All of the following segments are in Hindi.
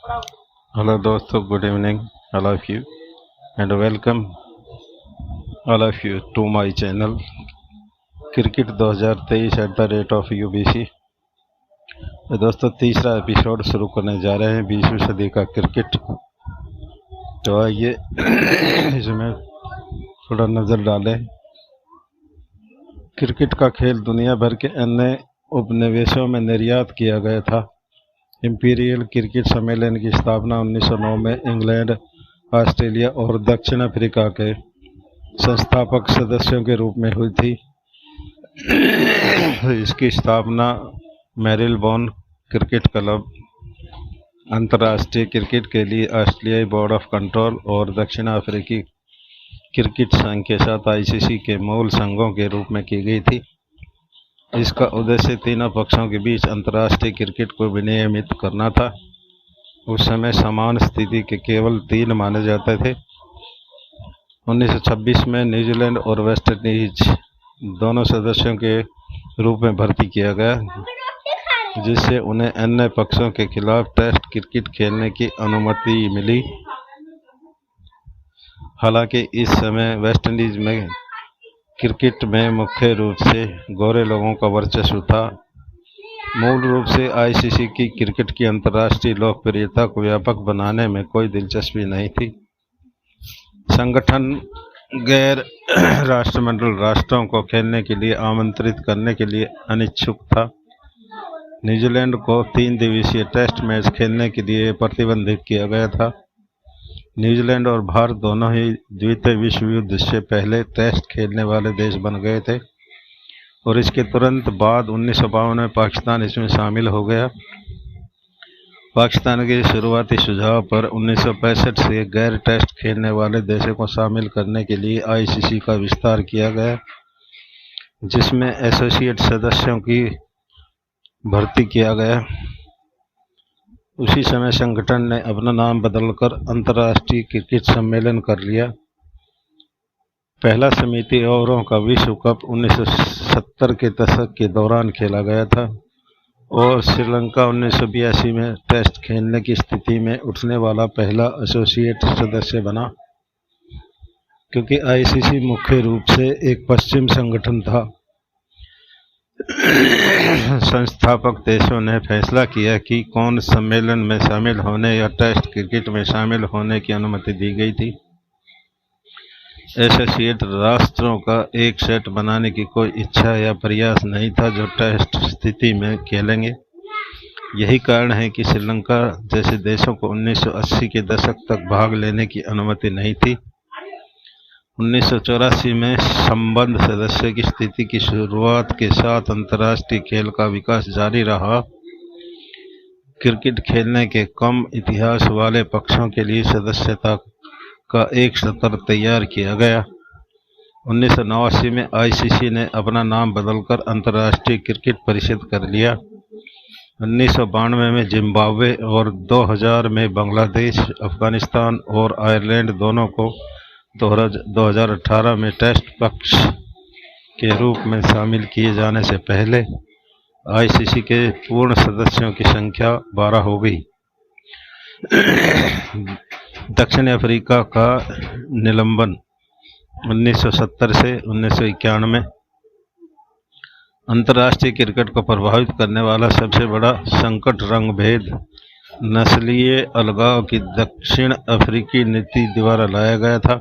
Hello दोस्तों, good evening all of you and welcome all of you to my channel cricket 2023 at the rate of UBC। तो दोस्तों तीसरा एपिसोड शुरू करने जा रहे हैं 20वीं सदी का क्रिकेट। तो आइए इसमें थोड़ा नज़र डालें। क्रिकेट का खेल दुनिया भर के अन्य उपनिवेशों में निर्यात किया गया था। इंपीरियल क्रिकेट सम्मेलन की स्थापना 1909 में इंग्लैंड, ऑस्ट्रेलिया और दक्षिण अफ्रीका के संस्थापक सदस्यों के रूप में हुई थी। इसकी स्थापना मेरिलबोर्न क्रिकेट क्लब, अंतर्राष्ट्रीय क्रिकेट के लिए ऑस्ट्रेलियाई बोर्ड ऑफ कंट्रोल और दक्षिण अफ्रीकी क्रिकेट संघ के साथ ICC के मूल संघों के रूप में की गई थी। इसका उद्देश्य तीनों पक्षों के बीच अंतर्राष्ट्रीय क्रिकेट को विनियमित करना था। उस समय समान स्थिति के केवल 3 माने जाते थे। 1926 में न्यूजीलैंड और वेस्ट इंडीज दोनों सदस्यों के रूप में भर्ती किया गया, जिससे उन्हें अन्य पक्षों के खिलाफ टेस्ट क्रिकेट खेलने की अनुमति मिली। हालांकि इस समय वेस्ट इंडीज में क्रिकेट में मुख्य रूप से गोरे लोगों का वर्चस्व था। मूल रूप से ICC की क्रिकेट की अंतर्राष्ट्रीय लोकप्रियता को व्यापक बनाने में कोई दिलचस्पी नहीं थी। संगठन गैर राष्ट्रमंडल राष्ट्रों को खेलने के लिए आमंत्रित करने के लिए अनिच्छुक था। न्यूजीलैंड को 3 दिवसीय टेस्ट मैच खेलने के लिए प्रतिबंधित किया गया था। न्यूजीलैंड और भारत दोनों ही द्वितीय विश्व युद्ध से पहले टेस्ट खेलने वाले देश बन गए थे और इसके तुरंत बाद 1952 में पाकिस्तान इसमें शामिल हो गया। पाकिस्तान के शुरुआती सुझाव पर 1965 से गैर टेस्ट खेलने वाले देशों को शामिल करने के लिए ICC का विस्तार किया गया, जिसमें एसोसिएट सदस्यों की भर्ती किया गया। उसी समय संगठन ने अपना नाम बदलकर अंतर्राष्ट्रीय क्रिकेट सम्मेलन कर लिया। पहला समिति ओवरों का विश्व कप 1970 के दशक के दौरान खेला गया था और श्रीलंका 1982 में टेस्ट खेलने की स्थिति में उठने वाला पहला एसोसिएट सदस्य बना। क्योंकि ICC मुख्य रूप से एक पश्चिम संगठन था, संस्थापक देशों ने फैसला किया कि कौन सम्मेलन में शामिल होने या टेस्ट क्रिकेट में शामिल होने की अनुमति दी गई थी। एसोसिएट राष्ट्रों का एक सेट बनाने की कोई इच्छा या प्रयास नहीं था जो टेस्ट स्थिति में खेलेंगे। यही कारण है कि श्रीलंका जैसे देशों को 1980 के दशक तक भाग लेने की अनुमति नहीं थी। 1984 में संबद्ध सदस्य की स्थिति की शुरुआत के साथ अंतर्राष्ट्रीय खेल का विकास जारी रहा। क्रिकेट खेलने के कम इतिहास वाले पक्षों के लिए सदस्यता का एक सत्र तैयार किया गया। 1989 में ICC ने अपना नाम बदलकर अंतर्राष्ट्रीय क्रिकेट परिषद कर लिया। 1992 में जिम्बाब्वे और 2000 में बांग्लादेश, अफगानिस्तान और आयरलैंड दोनों को 2018 में टेस्ट पक्ष के रूप में शामिल किए जाने से पहले ICC के पूर्ण सदस्यों की संख्या 12 हो गई। दक्षिण अफ्रीका का निलंबन 1970 से 1991 अंतर्राष्ट्रीय क्रिकेट को प्रभावित करने वाला सबसे बड़ा संकट रंग भेद नस्लीय अलगाव की दक्षिण अफ्रीकी नीति द्वारा लाया गया था।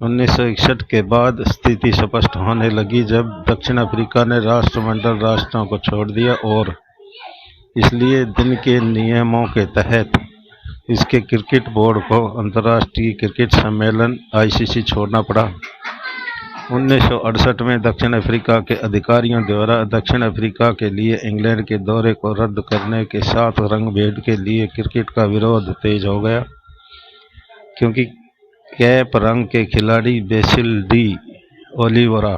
1961 के बाद स्थिति स्पष्ट होने लगी जब दक्षिण अफ्रीका ने राष्ट्रमंडल राष्ट्रों को छोड़ दिया और इसलिए दिन के नियमों के तहत इसके क्रिकेट बोर्ड को अंतर्राष्ट्रीय क्रिकेट सम्मेलन ICC छोड़ना पड़ा। 1968 में दक्षिण अफ्रीका के अधिकारियों द्वारा दक्षिण अफ्रीका के लिए इंग्लैंड के दौरे को रद्द करने के साथ रंगभेद के लिए क्रिकेट का विरोध तेज हो गया, क्योंकि कैप रंग के खिलाड़ी बेसिल डी ओलिवेरा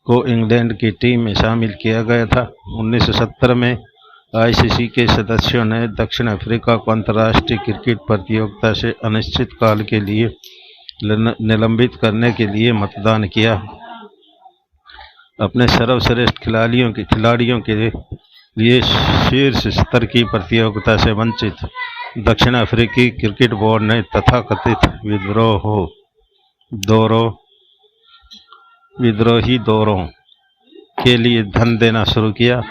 को इंग्लैंड की टीम में शामिल किया गया था। 1970 में ICC के सदस्यों ने दक्षिण अफ्रीका को अंतर्राष्ट्रीय क्रिकेट प्रतियोगिता से अनिश्चित काल के लिए निलंबित करने के लिए मतदान किया। अपने सर्वश्रेष्ठ खिलाड़ियों के लिए शीर्ष स्तर की प्रतियोगिता से वंचित दक्षिण अफ्रीकी क्रिकेट बोर्ड ने तथाकथित विद्रोही दौरों के लिए धन देना शुरू किया,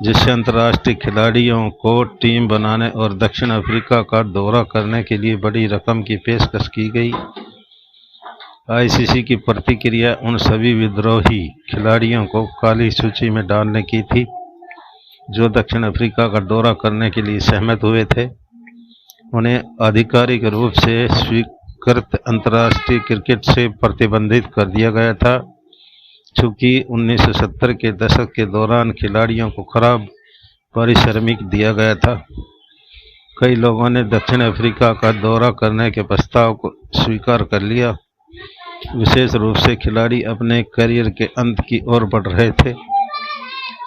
जिससे अंतर्राष्ट्रीय खिलाड़ियों को टीम बनाने और दक्षिण अफ्रीका का दौरा करने के लिए बड़ी रकम की पेशकश की गई। आईसीसी की प्रतिक्रिया उन सभी विद्रोही खिलाड़ियों को काली सूची में डालने की थी जो दक्षिण अफ्रीका का दौरा करने के लिए सहमत हुए थे। उन्हें आधिकारिक रूप से स्वीकृत अंतर्राष्ट्रीय क्रिकेट से प्रतिबंधित कर दिया गया था, चूंकि 1970 के दशक के दौरान खिलाड़ियों को खराब पारिश्रमिक दिया गया था। कई लोगों ने दक्षिण अफ्रीका का दौरा करने के प्रस्ताव को स्वीकार कर लिया, विशेष रूप से खिलाड़ी अपने करियर के अंत की ओर बढ़ रहे थे,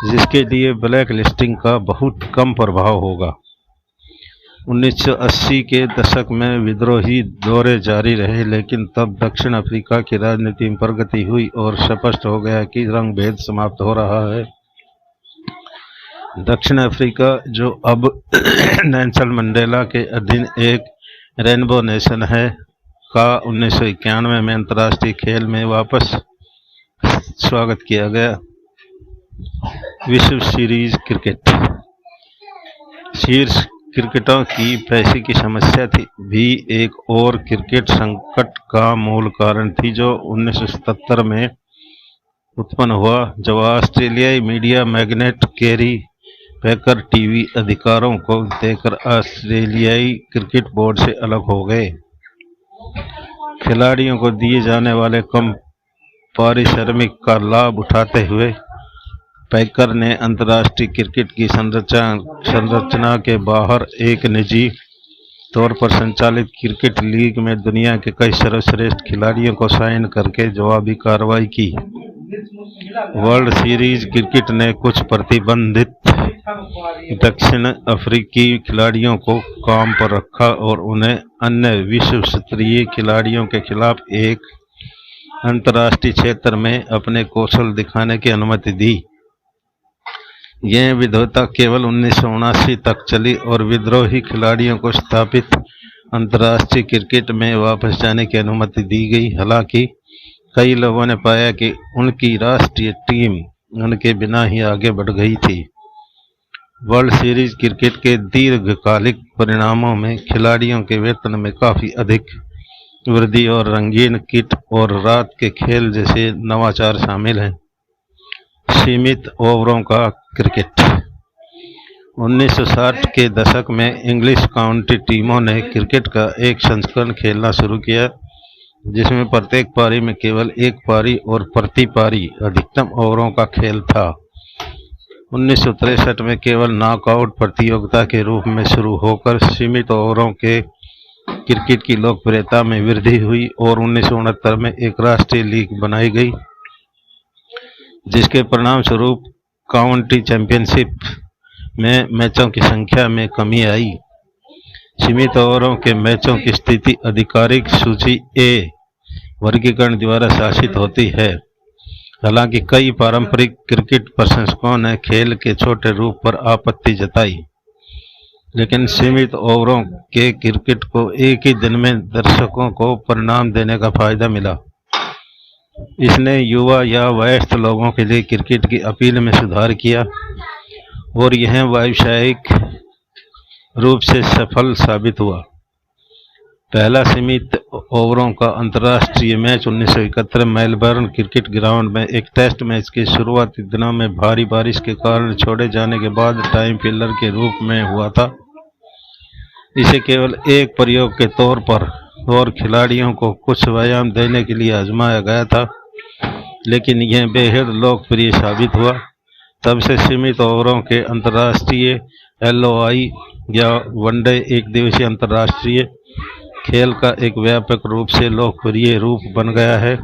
जिसके लिए ब्लैक लिस्टिंग का बहुत कम प्रभाव होगा। 1980 के दशक में विद्रोही दौरे जारी रहे, लेकिन तब दक्षिण अफ्रीका की राजनीति में प्रगति हुई और स्पष्ट हो गया कि रंगभेद समाप्त हो रहा है। दक्षिण अफ्रीका, जो अब नेल्सन मंडेला के अधीन एक रेनबो नेशन है, का 1991 में अंतर्राष्ट्रीय खेल में वापस स्वागत किया गया। विश्व सीरीज क्रिकेट शीर्ष क्रिकेटरों की पैसे की समस्या भी एक और क्रिकेट संकट का मूल कारण थी, जो 1977 में उत्पन्न हुआ, जब ऑस्ट्रेलियाई मीडिया मैग्नेट कैरी पैकर टीवी अधिकारों को देकर ऑस्ट्रेलियाई क्रिकेट बोर्ड से अलग हो गए। खिलाड़ियों को दिए जाने वाले कम पारिश्रमिक का लाभ उठाते हुए पैकर ने अंतर्राष्ट्रीय क्रिकेट की संरचना के बाहर एक निजी तौर पर संचालित क्रिकेट लीग में दुनिया के कई सर्वश्रेष्ठ खिलाड़ियों को साइन करके जवाबी कार्रवाई की। वर्ल्ड सीरीज क्रिकेट ने कुछ प्रतिबंधित दक्षिण अफ्रीकी खिलाड़ियों को काम पर रखा और उन्हें अन्य विश्व स्तरीय खिलाड़ियों के खिलाफ एक अंतर्राष्ट्रीय क्षेत्र में अपने कौशल दिखाने की अनुमति दी। यह विविधता केवल 1979 तक चली और विद्रोही खिलाड़ियों को स्थापित अंतर्राष्ट्रीय क्रिकेट में वापस जाने की अनुमति दी गई। हालांकि कई लोगों ने पाया कि उनकी राष्ट्रीय टीम उनके बिना ही आगे बढ़ गई थी। वर्ल्ड सीरीज क्रिकेट के दीर्घकालिक परिणामों में खिलाड़ियों के वेतन में काफ़ी अधिक वृद्धि और रंगीन किट और रात के खेल जैसे नवाचार शामिल हैं। सीमित ओवरों का क्रिकेट 1960 के दशक में इंग्लिश काउंटी टीमों ने क्रिकेट का एक संस्करण खेलना शुरू किया, जिसमें प्रत्येक पारी में केवल एक पारी और प्रति पारी अधिकतम ओवरों का खेल था। 1963 में केवल नॉकआउट प्रतियोगिता के रूप में शुरू होकर सीमित ओवरों के क्रिकेट की लोकप्रियता में वृद्धि हुई और 1969 में एक राष्ट्रीय लीग बनाई गई, जिसके परिणाम स्वरूप काउंटी चैंपियनशिप में मैचों की संख्या में कमी आई। सीमित ओवरों के मैचों की स्थिति आधिकारिक सूची ए वर्गीकरण द्वारा शासित होती है। हालांकि कई पारंपरिक क्रिकेट प्रशंसकों ने खेल के छोटे रूप पर आपत्ति जताई, लेकिन सीमित ओवरों के क्रिकेट को एक ही दिन में दर्शकों को परिणाम देने का फायदा मिला। इसने युवा या वयस्क लोगों के लिए क्रिकेट की अपील में सुधार किया और यह व्यावसायिक रूप से सफल साबित हुआ। पहला सीमित ओवरों का अंतर्राष्ट्रीय मैच 1971 मेलबर्न क्रिकेट ग्राउंड में एक टेस्ट मैच के शुरुआती दिनों में भारी बारिश के कारण छोड़े जाने के बाद टाइम फिलर के रूप में हुआ था। इसे केवल एक प्रयोग के तौर पर और खिलाड़ियों को कुछ व्यायाम देने के लिए आजमाया गया था, लेकिन यह बेहद लोकप्रिय साबित हुआ। तब से सीमित ओवरों के अंतर्राष्ट्रीय LOI या वनडे एक दिवसीय अंतर्राष्ट्रीय खेल का एक व्यापक रूप से लोकप्रिय रूप बन गया है,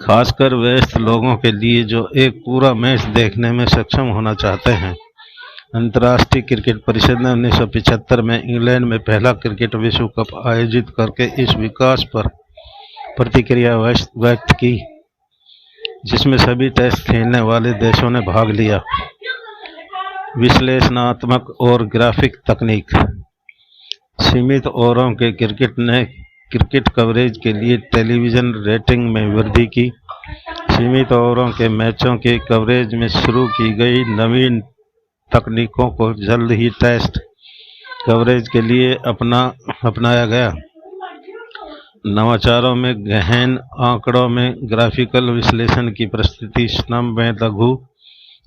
खासकर वयस्क लोगों के लिए जो एक पूरा मैच देखने में सक्षम होना चाहते हैं। अंतर्राष्ट्रीय क्रिकेट परिषद ने 1975 में इंग्लैंड में पहला क्रिकेट विश्व कप आयोजित करके इस विकास पर प्रतिक्रिया व्यक्त की, जिसमें सभी टेस्ट खेलने वाले देशों ने भाग लिया। विश्लेषणात्मक और ग्राफिक तकनीक। सीमित ओवरों के क्रिकेट ने क्रिकेट कवरेज के लिए टेलीविज़न रेटिंग में वृद्धि की। सीमित ओवरों के मैचों के कवरेज में शुरू की गई नवीन तकनीकों को जल्द ही टेस्ट कवरेज के लिए अपनाया गया। नवाचारों में गहन आंकड़ों में ग्राफिकल विश्लेषण की प्रस्तुति, स्तंभ में लघु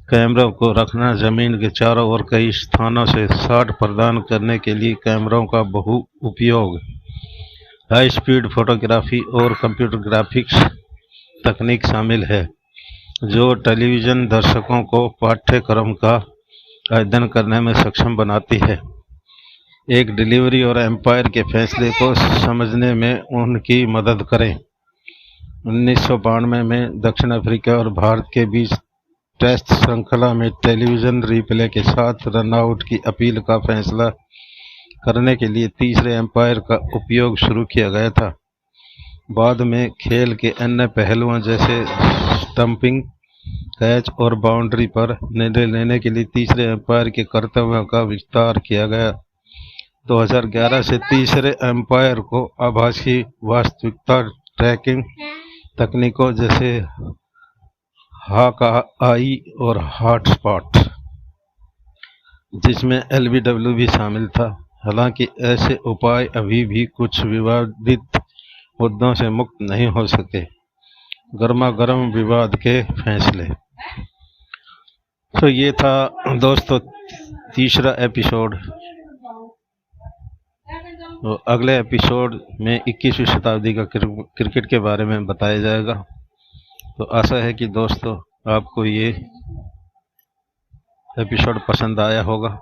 कैमरों को रखना, जमीन के चारों ओर कई स्थानों से शॉट प्रदान करने के लिए कैमरों का बहु उपयोग, हाई स्पीड फोटोग्राफी और कंप्यूटर ग्राफिक्स तकनीक शामिल है, जो टेलीविज़न दर्शकों को पाठ्यक्रम का अध्ययन करने में सक्षम बनाती है। एक डिलीवरी और एम्पायर के फैसले को समझने में उनकी मदद करें। 1992 में दक्षिण अफ्रीका और भारत के बीच टेस्ट श्रृंखला में टेलीविज़न रिप्ले के साथ रनआउट की अपील का फैसला करने के लिए तीसरे एम्पायर का उपयोग शुरू किया गया था। बाद में खेल के अन्य पहलुओं जैसे स्टंपिंग, कैच और बाउंड्री पर निर्णय लेने के लिए तीसरे एम्पायर के कर्तव्यों का विस्तार किया गया। 2011 से तीसरे एम्पायर को आभासी वास्तविकता ट्रैकिंग तकनीकों जैसे हॉक-आई और हॉटस्पॉट, जिसमें एलबीडब्ल्यू भी शामिल था। हालांकि ऐसे उपाय अभी भी कुछ विवादित मुद्दों से मुक्त नहीं हो सके। गर्मा-गर्म विवाद के फैसले। तो ये था दोस्तों तीसरा एपिसोड। तो अगले एपिसोड में 21वीं शताब्दी का क्रिकेट के बारे में बताया जाएगा। तो आशा है कि दोस्तों आपको ये एपिसोड पसंद आया होगा।